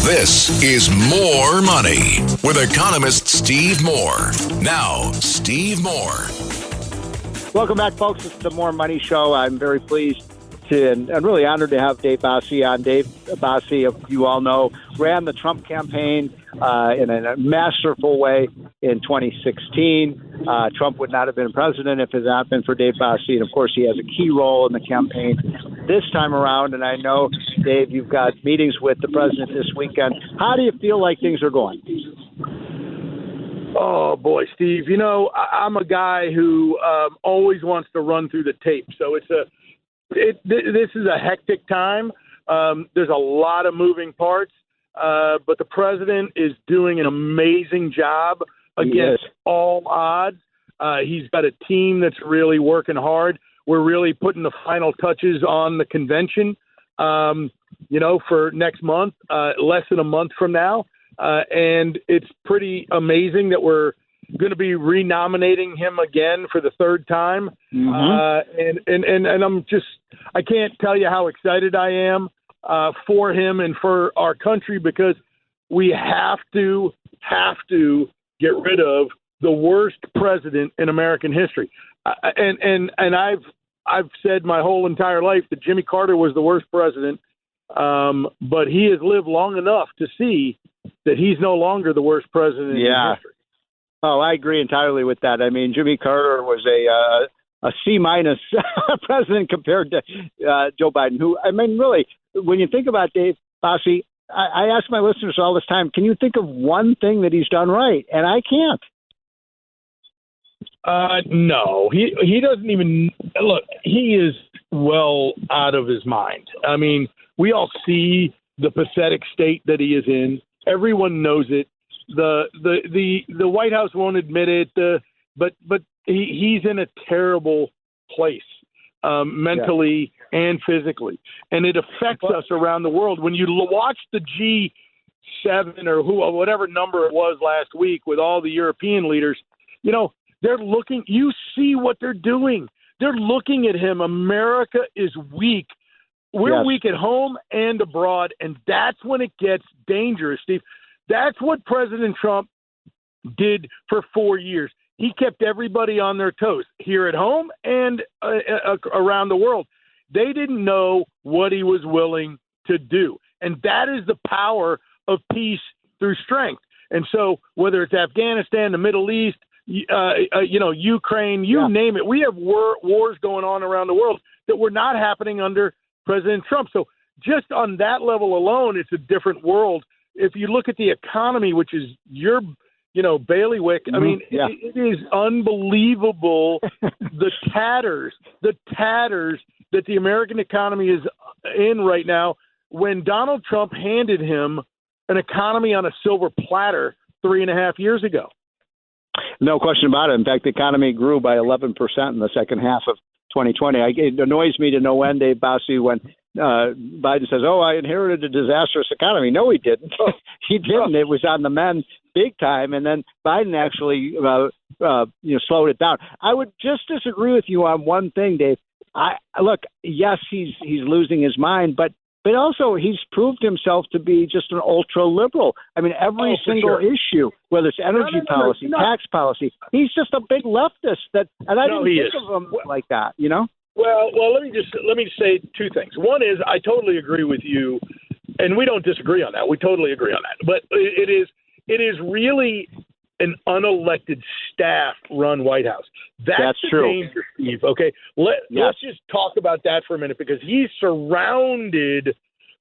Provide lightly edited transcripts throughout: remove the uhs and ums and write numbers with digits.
This is More Money with economist Steve Moore. Now, Steve Moore. Welcome back, folks. It's the More Money Show. I'm very pleased and really honored to have Dave Bossie on. Dave Bossie, you all know, ran the Trump campaign in a masterful way in 2016. Trump would not have been president if it had not been for Dave Bossie. And, of course, he has a key role in the campaign this time around. And I know, Dave, you've got meetings with the president this weekend. How do you feel like things are going? Oh, boy, Steve, you know, I'm a guy who always wants to run through the tape. So this is a hectic time. There's a lot of moving parts, but the president is doing an amazing job against all odds. He's got a team that's really working hard. We're really putting the final touches on the convention, for next month, less than a month from now. And it's pretty amazing that we're going to be renominating him again for the third time. And I can't tell you how excited I am for him and for our country, because we have to get rid of the worst president in American history. And I've said my whole entire life that Jimmy Carter was the worst president, but he has lived long enough to see that he's no longer the worst president in history. Oh, I agree entirely with that. I mean, Jimmy Carter was a C-minus president compared to Joe Biden, who, I mean, really, when you think about Dave Bossie, I ask my listeners all this time, can you think of one thing that he's done right? And I can't. No, he doesn't even look. He is well out of his mind. I mean, we all see the pathetic state that he is in. Everyone knows it. The White House won't admit it. But he's in a terrible place, mentally and physically, and it affects us around the world. When you watch the G7 or whatever number it was last week with all the European leaders, they're looking. You see what they're doing. They're looking at him. America is weak. We're weak at home and abroad, and that's when it gets dangerous, Steve. That's what President Trump did for 4 years. He kept everybody on their toes here at home and around the world. They didn't know what he was willing to do, and that is the power of peace through strength. And so whether it's Afghanistan, the Middle East, Ukraine, you name it. We have wars going on around the world that were not happening under President Trump. So just on that level alone, it's a different world. If you look at the economy, which is your, bailiwick, I mean, it is unbelievable the tatters that the American economy is in right now, when Donald Trump handed him an economy on a silver platter 3.5 years ago. No question about it. In fact, the economy grew by 11% in the second half of 2020. It annoys me to no end, Dave Bossie, when Biden says, I inherited a disastrous economy. No, he didn't. He didn't. It was on the mend big time. And then Biden actually slowed it down. I would just disagree with you on one thing, Dave. Yes, he's losing his mind, but also he's proved himself to be just an ultra-liberal. I mean, every single issue, whether it's energy policy, tax policy, he's just a big leftist. And I didn't think of him like that, Well, let me say two things. One is I totally agree with you, and we don't disagree on that. We totally agree on that. But it is really an unelected staff-run White House. That's the true. danger, Steve. Okay, let's just talk about that for a minute, because he's surrounded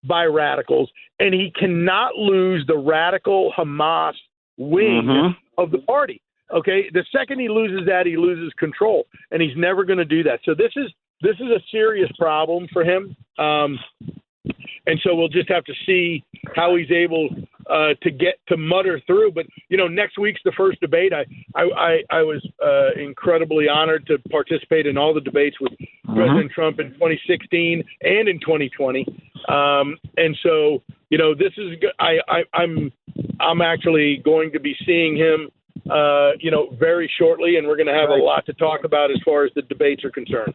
by radicals, and he cannot lose the radical Hamas wing of the party. Okay, the second he loses that, he loses control, and he's never going to do that. So this is a serious problem for him, and so we'll just have to see how he's able to mutter through. But next week's the first debate. I was incredibly honored to participate in all the debates with President Trump in 2016 and in 2020, and so this is I'm actually going to be seeing him very shortly, and we're going to have a lot to talk about as far as the debates are concerned.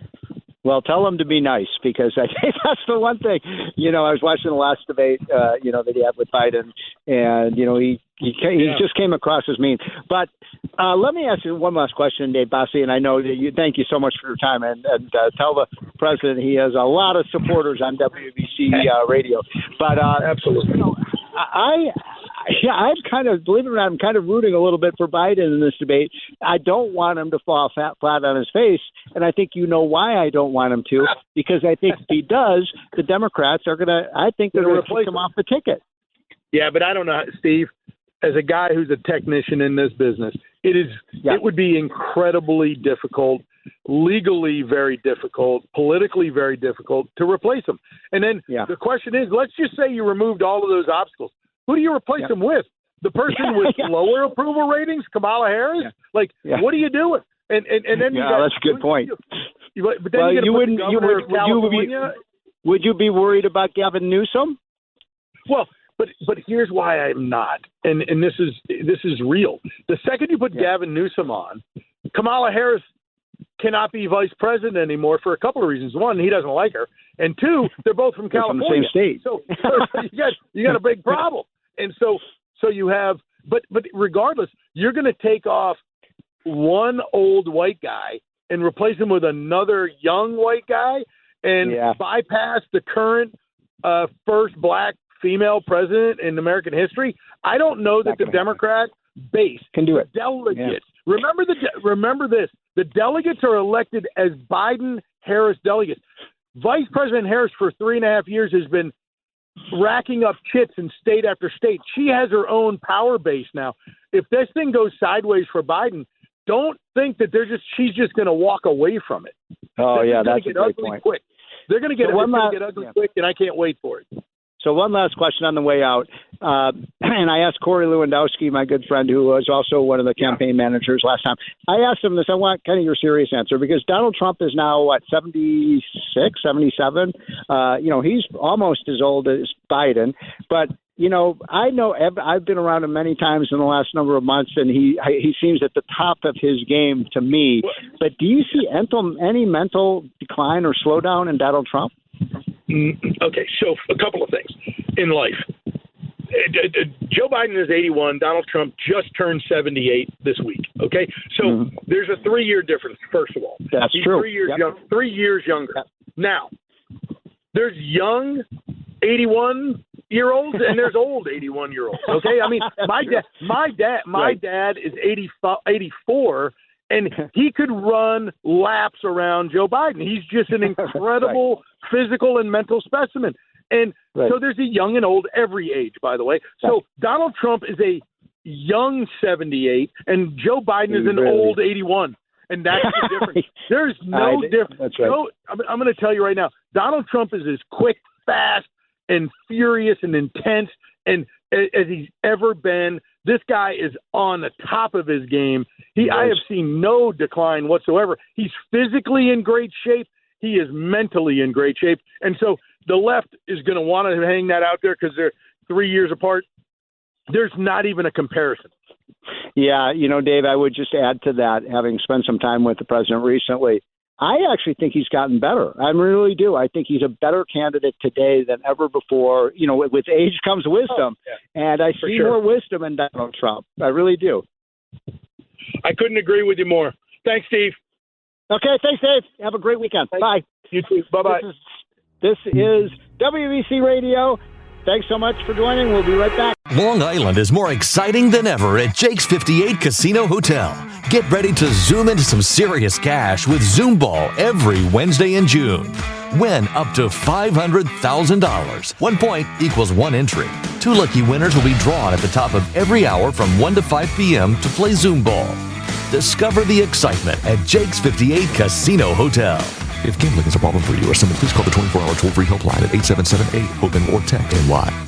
Well, tell him to be nice, because I think that's the one thing. I was watching the last debate, that he had with Biden, and he just came across as mean. But let me ask you one last question, Dave Bossie, and I know that you. Thank you so much for your time, and tell the president he has a lot of supporters on WBC radio. But absolutely, I'm kind of, believe it or not, I'm kind of rooting a little bit for Biden in this debate. I don't want him to fall flat on his face, and I think you know why I don't want him to, because I think if he does, the Democrats are going to, I think they're going to kick him off the ticket. Yeah, but I don't know, Steve, as a guy who's a technician in this business, it would be incredibly difficult, legally very difficult, politically very difficult to replace him. And then the question is, let's just say you removed all of those obstacles. Who do you replace him with? The person with lower approval ratings, Kamala Harris? What are you doing? And then that's a good point. But then would you be worried about Gavin Newsom? Well, but here's why I'm not, and this is real. The second you put Gavin Newsom on, Kamala Harris cannot be vice president anymore for a couple of reasons. One, he doesn't like her, and two, they're both from California, from the same state. So you got a big problem. And so you have, but regardless, you're going to take off one old white guy and replace him with another young white guy, and bypass the current first black female president in American history. I don't know that the Democrat base can do it. Delegates. Remember this: the delegates are elected as Biden-Harris delegates. Vice President Harris for 3.5 years has been racking up chits in state after state. She has her own power base now. If this thing goes sideways for Biden, don't think that she's just going to walk away from it. Oh, that's a great point. Quick. They're going to get ugly quick, and I can't wait for it. So one last question on the way out. And I asked Corey Lewandowski, my good friend, who was also one of the campaign managers last time. I asked him this. I want kind of your serious answer, because Donald Trump is now, 76, 77? He's almost as old as Biden. But, I know I've been around him many times in the last number of months, and he seems at the top of his game to me. But do you see any mental decline or slowdown in Donald Trump? Okay, so a couple of things in life. Joe Biden is 81. Donald Trump just turned 78 this week. Okay, so there's a 3-year difference. First of all, that's true. 3 years young, 3 years younger. Now, there's young 81-year-olds and there's old 81-year-olds. Okay, I mean, my dad is 84. And he could run laps around Joe Biden. He's just an incredible physical and mental specimen. And so there's a young and old every age, by the way. So Donald Trump is a young 78, and Joe Biden is an old 81. And that's the difference. There's no difference. That's right. I'm going to tell you right now, Donald Trump is as quick, fast, and furious and intense and as he's ever been. This guy is on the top of his game. I have seen no decline whatsoever. He's physically in great shape. He is mentally in great shape. And so the left is going to want to hang that out there because they're 3 years apart. There's not even a comparison. Yeah, Dave, I would just add to that, having spent some time with the president recently, I actually think he's gotten better. I really do. I think he's a better candidate today than ever before. With age comes wisdom, and I see more wisdom in Donald Trump. I really do. I couldn't agree with you more. Thanks, Steve. Okay, thanks, Dave. Have a great weekend. Thanks. Bye. You too. Bye-bye. This is WBC Radio. Thanks so much for joining. We'll be right back. Long Island is more exciting than ever at Jake's 58 Casino Hotel. Get ready to zoom into some serious cash with Zoom Ball every Wednesday in June. Win up to $500,000. 1 point equals 1 entry. 2 lucky winners will be drawn at the top of every hour from 1 to 5 p.m. to play Zoom Ball. Discover the excitement at Jake's 58 Casino Hotel. If gambling is a problem for you or someone, please call the 24-hour toll-free helpline at 877-8-HOPE or text NY.